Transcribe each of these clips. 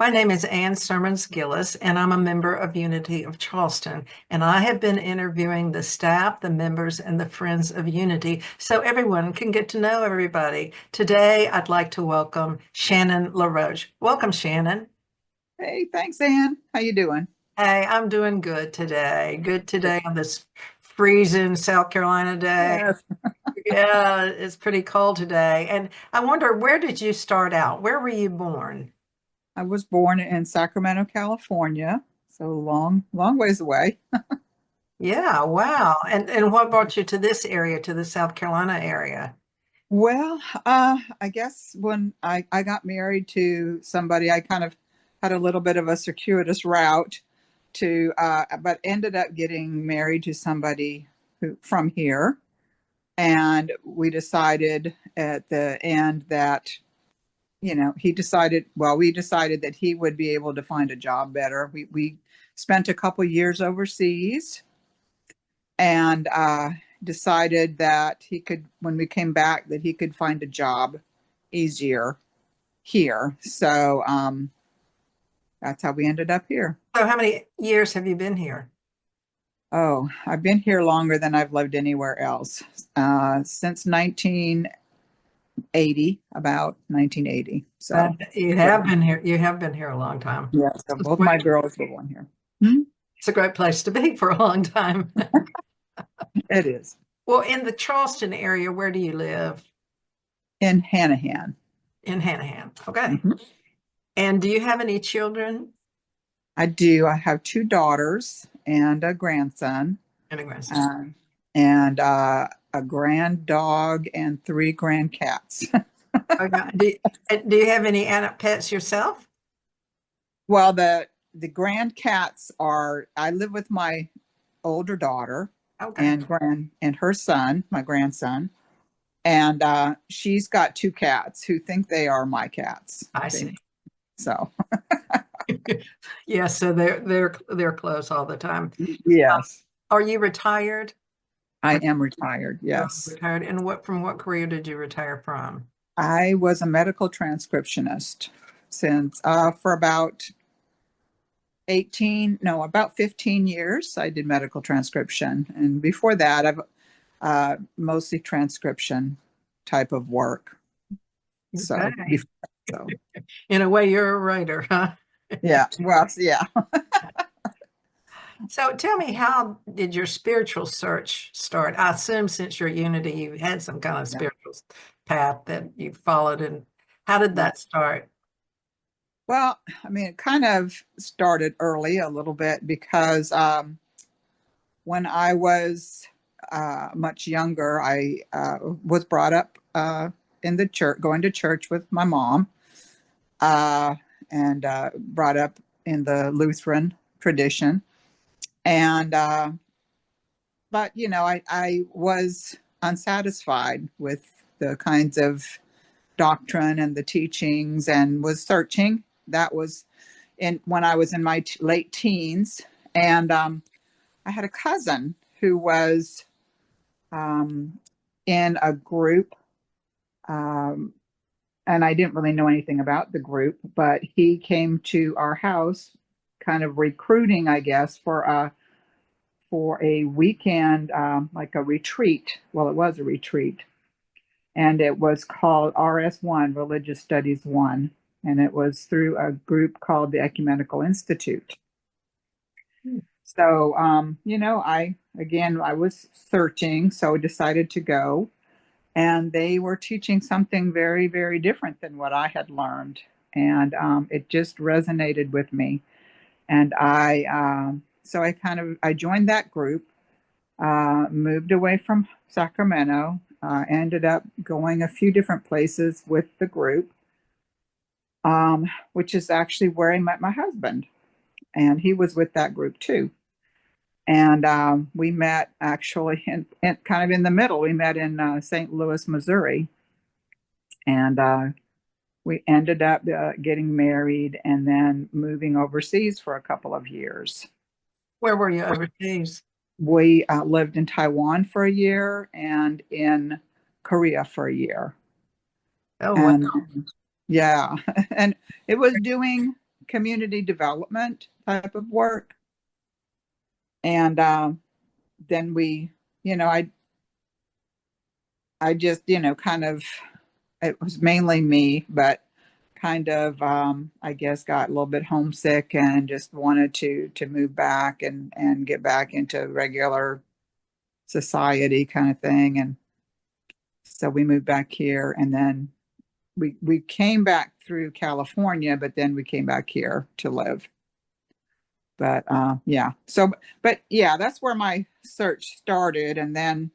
My name is Ann Sermons Gillis, and I'm a member of Unity of Charleston. And I have been interviewing the staff, the members, and the friends of Unity so everyone can get to know everybody. Today, I'd like to welcome SHannon LaRoche. Welcome, SHannon. Hey, thanks, Ann. How you doing? Hey, I'm doing good today. Good today on this freezing South Carolina day. Yes. Yeah, it's pretty cold today. And I wonder, where did you start out? Where were you born? I was born in Sacramento, California, so long ways away. Yeah, wow. And what brought you to this area, to the South Carolina area? Well, I guess when I got married to somebody, I kind of had a little bit of a circuitous route but ended up getting married to somebody who from here. And we decided at the end that, we decided that he would be able to find a job better. We spent a couple years overseas and decided that he could, when we came back, that he could find a job easier here. So that's how we ended up here. So how many years have you been here? Oh, I've been here longer than I've lived anywhere else. Since 1980, about 1980. So, You yeah, have been here. You have been here a long time. yeah. So It's both great. my girls were born here. Hmm. It's a great place to be for a long time. It is Well, in the Charleston area, where do you live? in Hanahan. In Hanahan. Okay. Mhm. And do you have any children? I do. I have two daughters and a grandson, And a grandson. uh, and a grand dog and three grand cats. Okay. Do you have any adult pets yourself? Well, the grand cats are. I live with my older daughter Okay. and her son, my grandson, and she's got two cats who think they are my cats. I They, see. so Yeah, so they're close all the time. yes, Are you retired? I am retired. You're Yes, retired. And from what career did you retire from? I was a medical transcriptionist since for about 18, no, about 15 years. I did medical transcription. And before that, I've mostly transcription type of work. So, Okay. so In a way, you're a writer, huh? yeah, well, yeah. So tell me, how did your spiritual search start? I assume since your Unity, you had some kind of Yeah, spiritual path that you followed. And how did yeah. that start? Well, I mean, it kind of started early a little bit because when I was much younger, I was brought up in the church, going to church with my mom, uh, and brought up in the Lutheran tradition. And but I was unsatisfied with the kinds of doctrine and the teachings, and was searching. That was in when I was in my late teens, and I had a cousin who was um, in a group, um, and I didn't really know anything about the group, but he came to our house, kind of recruiting, I guess, for a weekend, like a retreat. Well, it was a retreat, and it was called RS1, Religious Studies One, and it was through a group called the Ecumenical Institute. So, I was searching, so decided to go, and they were teaching something very, very different than what I had learned, and it just resonated with me. And I joined that group, moved away from Sacramento, ended up going a few different places with the group, which is actually where I met my husband, and he was with that group too. And we met actually in kind of in the middle. We met in St. Louis, Missouri, and we ended up getting married and then moving overseas for a couple of years. Where were you overseas? We lived in Taiwan for a year and in Korea for a year. Oh, wow. And yeah, and it was doing community development type of work. And then we, you know, I just, kind of, it was mainly me, but kind of, I guess, got a little bit homesick and just wanted to move back and get back into regular society kind of thing. And so we moved back here, and then we came back through California, but then we came back here to live. But yeah, so but yeah, that's where my search started, and then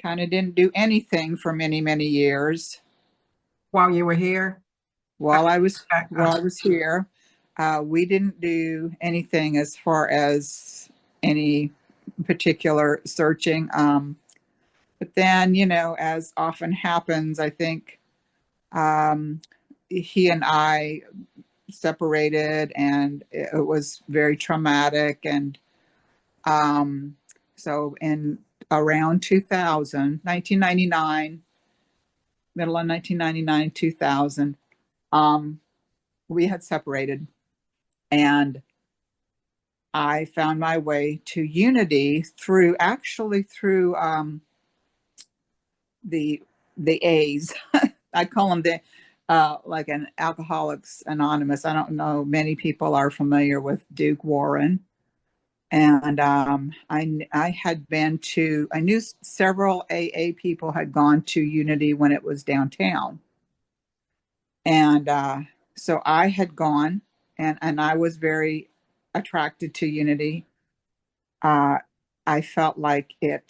kind of didn't do anything for many, many years While you were here? while I was I- while I was here. We didn't do anything as far as any particular searching. But then, as often happens, I think he and I separated, and it was very traumatic. And so in around 2000, 1999, middle of 1999, 2000, we had separated, and I found my way to Unity through the A's. I call them the like an Alcoholics Anonymous. I don't know. Many people are familiar with Duke Warren, and I had been to. I knew several AA people had gone to Unity when it was downtown, and so I had gone, and I was very attracted to Unity. Uh, I felt like the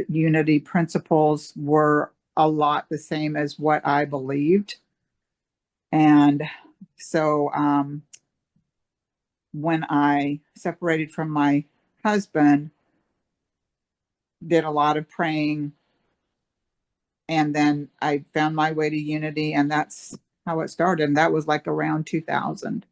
Unity principles were a lot the same as what I believed. And so when I separated from my husband, did a lot of praying, and then I found my way to Unity, and that's how it started. And that was like around 2000.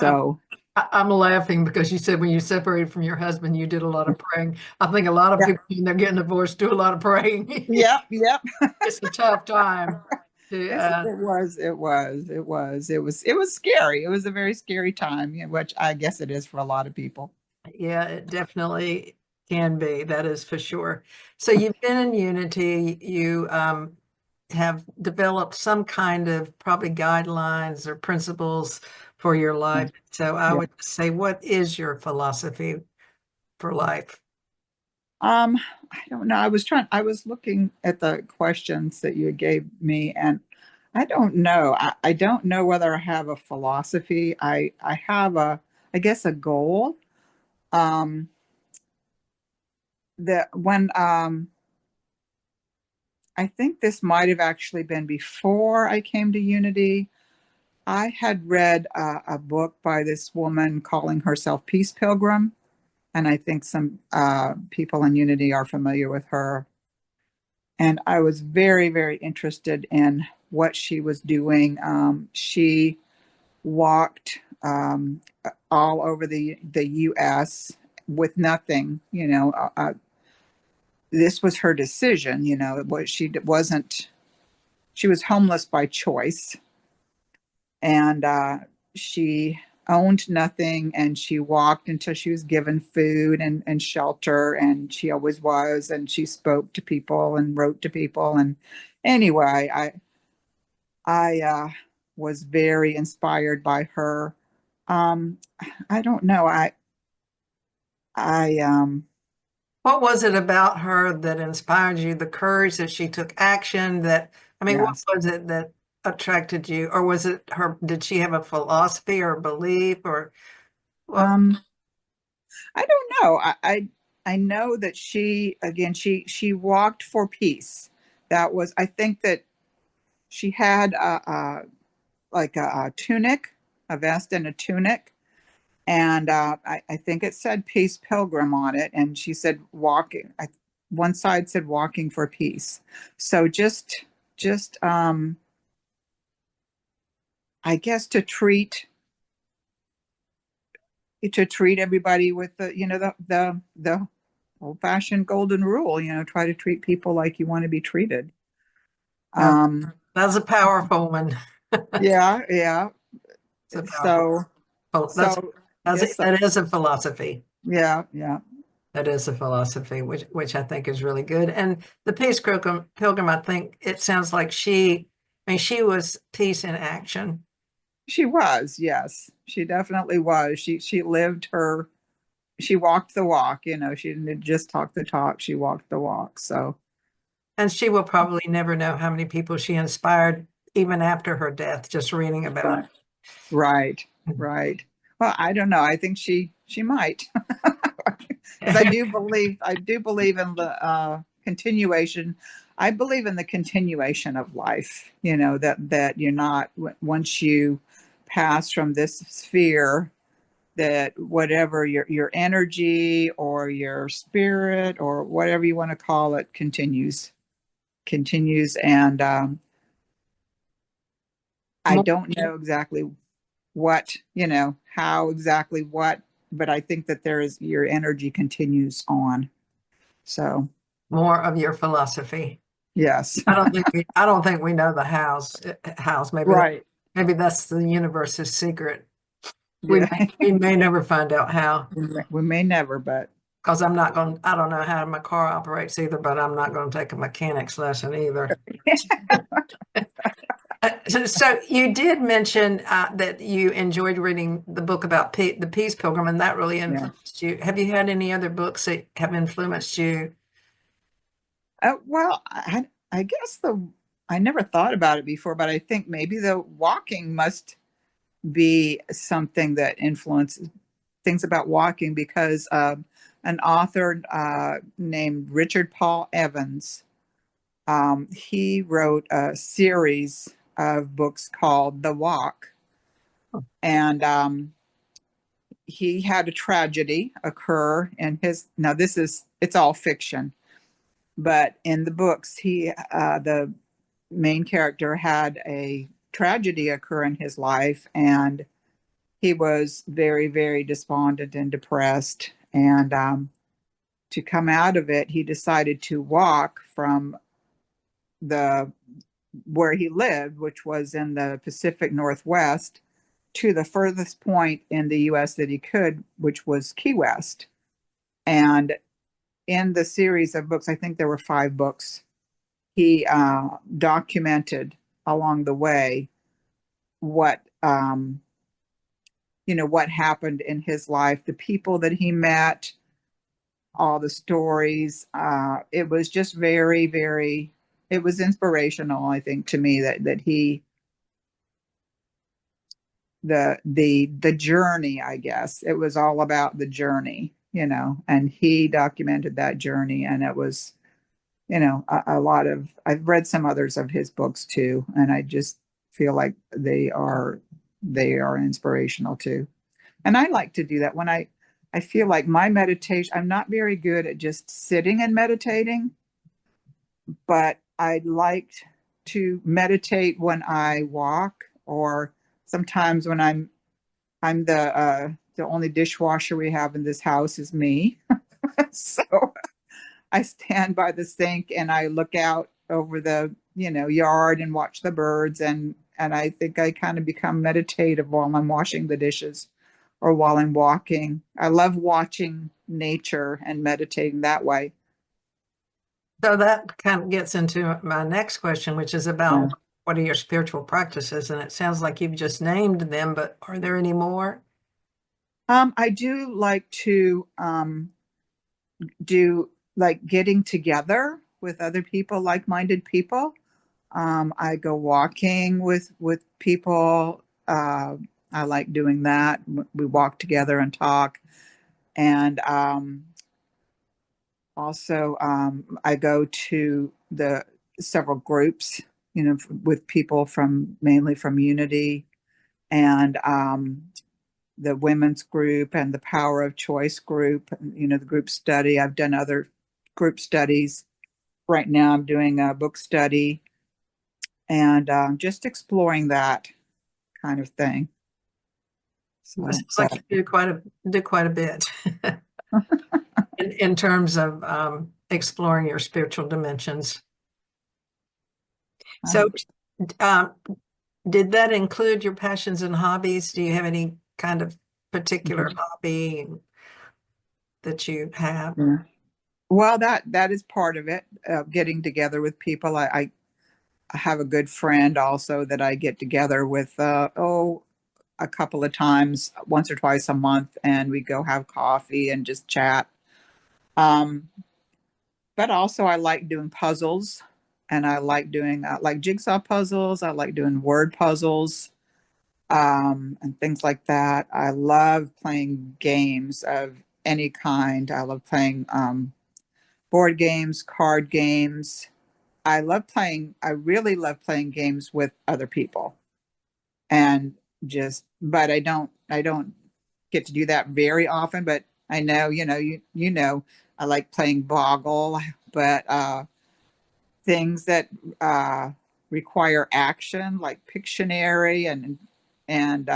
I'm, So, I'm laughing because you said when you separated from your husband, you did a lot of praying. I think a lot of yeah, people, when they're getting divorced, do a lot of praying. yep, yep. It's a tough time to, Yes, it was scary. It was a very scary time, which I guess it is for a lot of people. yeah, it definitely can be. That is for sure. So you've been in Unity. You have developed some kind of probably guidelines or principles for your life. So I Yeah. would say, what is your philosophy for life? Um, I don't know. I was looking at the questions that you gave me, and I don't know. I don't know whether I have a philosophy. I have I guess, a goal. Um, that when I think this might have actually been before I came to Unity. I had read a book by this woman calling herself Peace Pilgrim, and I think some people in Unity are familiar with her. And I was very, very interested in what she was doing. She walked all over the U.S. with nothing. This was her decision. She wasn't. She was homeless by choice, and she owned nothing, and she walked until she was given food and shelter, and she always was, and she spoke to people and wrote to people. And anyway, I was very inspired by her. um I don't know. I What was it about her that inspired you? The courage that she took action that, I mean, what Yes. was it that attracted you? Or was it her, did she have a philosophy or belief or what? um I don't know. I know that she walked for peace. That was, I think, that she had like a tunic, a vest and a tunic. And I think it said Peace Pilgrim on it. And she said walking. One side said walking for peace. So just I guess to treat everybody with the old fashioned golden rule. Try to treat people like you want to be treated. That, Um, that's a powerful one. yeah, yeah. It's a powerful. So, Oh, so yes, that is a philosophy. yeah, yeah. That is a philosophy, which I think is really good. And the Peace Pilgrim, I think it sounds like I mean, she was peace in action. She was, yes, she definitely was. She lived her, she walked the walk. You know, she didn't just talk the talk; she walked the walk. So, And she will probably never know how many people she inspired even after her death, just reading about right, right, it. right. Well, I don't know. I think she might, because I do believe in the continuation. I believe in the continuation of life. You know, that you're not, once you pass from this sphere, that whatever your energy or your spirit or whatever you want to call it continues. And I More, don't know exactly what, you know, how exactly what, but I think that there is, your energy continues on. So more of your philosophy. yes. I don't think we know the house. Right. Maybe that's the universe's secret. Yeah. We may never find out how, We may never, but because I don't know how my car operates either, but I'm not going to take a mechanics lesson either. So you did mention that you enjoyed reading the book about the Peace Pilgrim, and that really yeah. influenced you. Have you had any other books that have influenced you? Well, I guess I never thought about it before, but I think maybe the walking must be something that influences things about walking, because an author named Richard Paul Evans, he wrote a series of books called The Walk. And he had a tragedy occur in his, now this is, it's all fiction, but in the books, the main character had a tragedy occur in his life, and he was very, very despondent and depressed. And to come out of it, he decided to walk from the where he lived, which was in the Pacific Northwest, to the furthest point in the US that he could, which was Key West. And in the series of books, I think there were 5 books, he documented along the way what what happened in his life, the people that he met, all the stories. It was just very, very, it was inspirational, I think, to me, that he, the journey, I guess it was all about the journey, and he documented that journey. And it was, a lot of, I've read some others of his books too, and I just feel like they are inspirational too. And I like to do that when I feel like my meditation, I'm not very good at just sitting and meditating, but I like to meditate when I walk, or sometimes when I'm the only dishwasher we have in this house is me. So I stand by the sink and I look out over the, yard and watch the birds, and I think I kind of become meditative while I'm washing the dishes or while I'm walking. I love watching nature and meditating that way. So that kind of gets into my next question, which is Yeah. about what are your spiritual practices? And it sounds like you've just named them, but are there any more? I do like to do like getting together with other people, like-minded people. I go walking with people. I like doing that. We walk together and talk. And also, I go to the several groups, with people from, mainly from Unity, and the women's group and the Power of Choice group, the group study. I've done other group studies. Right now, I'm doing a book study, and just exploring that kind of thing. It So, sounds like you do quite a bit in terms of exploring your spiritual dimensions. So, 100%. um, did that include your passions and hobbies? Do you have any kind of particular Mhm. hobby that you have? Yeah. Well, that is part of it. Getting together with people. I have a good friend also that I get together with. A couple of times, once or twice a month, and we go have coffee and just chat. Um, but also, I like doing puzzles, and I like doing like jigsaw puzzles. I like doing word puzzles, and things like that. I love playing games of any kind. I love playing board games, card games. I really love playing games with other people. And but I don't get to do that very often, but I know, I like playing Boggle, but things that uh require action like Pictionary and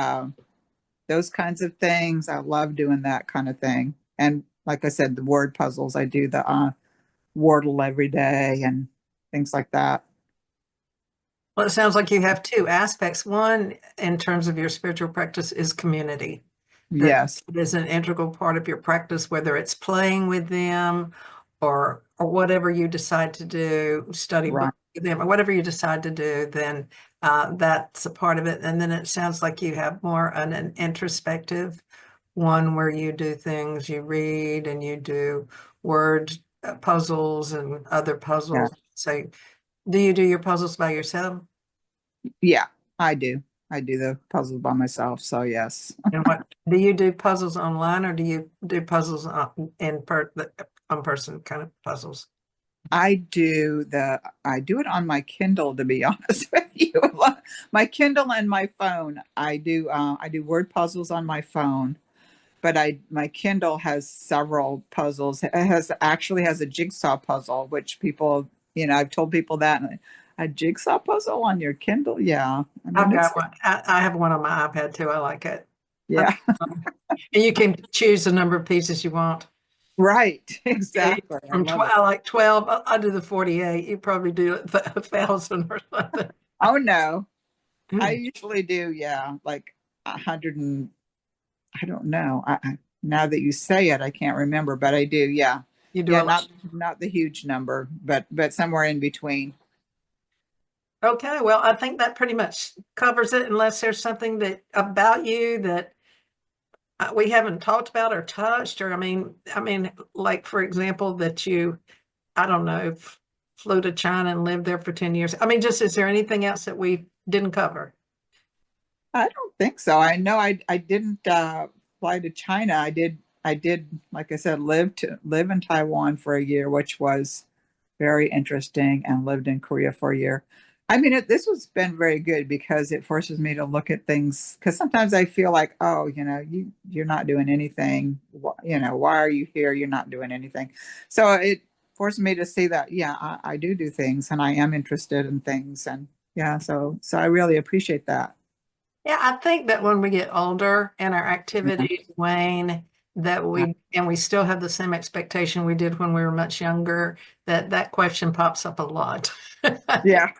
those kinds of things. I love doing that kind of thing. And like I said, the word puzzles, I do the Wordle every day and things like that. Well, it sounds like you have two aspects. One, in terms of your spiritual practice, is community. That Yes, it is an integral part of your practice, whether it's playing with them or whatever you decide to do, study right. books with them, or whatever you decide to do, then that's a part of it. And then it sounds like you have more an introspective one where you do things, you read and you do word puzzles and other Yeah. puzzles. So do you do your puzzles by yourself? Yeah, I do. I do the puzzles by myself. So yes, And what do you do puzzles online or do you do puzzles on person kind of puzzles? I do it on my Kindle, to be honest with you. My Kindle and my phone. I do word puzzles on my phone, but I my Kindle has several puzzles. It has a jigsaw puzzle, which people, I've told people that, and a jigsaw puzzle on your Kindle. Yeah. I I've mean, it's got one. I have one on my iPad too. I like it. I yeah, think, and you can choose the number of pieces you want. right. Yeah, Exactly. I from love 12, it. I like 12. I do the 48. You probably do it 1,000 or something. Oh no. I usually do, yeah, like 100 and I don't know. Now that you say it, I can't remember, but I do, yeah. You do Yeah, a lot. not the huge number, but somewhere in between. Okay, well, I think that pretty much covers it, unless there's something that about you that we haven't talked about or touched, or I mean, like for example, that you, I don't know, flew to China and lived there for 10 years. I mean, just is there anything else that we didn't cover? I don't think so. I know I didn't fly to China. I did, like I said, live in Taiwan for a year, which was very interesting, and lived in Korea for a year. I mean, this has been very good because it forces me to look at things. Because sometimes I feel like, oh, you're not doing anything. Why are you here? You're not doing anything. So it forced me to see that, yeah, I do things, and I am interested in things, and yeah, so I really appreciate that. Yeah, I think that when we get older and our Yeah, activities wane, that yeah, we still have the same expectation we did when we were much younger, that question pops up a lot. yeah.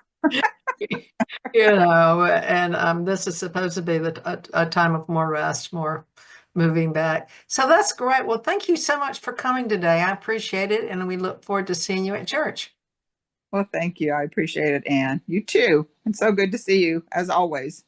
And this is supposed to be a time of more rest, more moving back. So that's great. Well, thank you so much for coming today. I appreciate it, and we look forward to seeing you at church. Well, thank you. I appreciate it, Anne. You too. It's so good to see you, as always.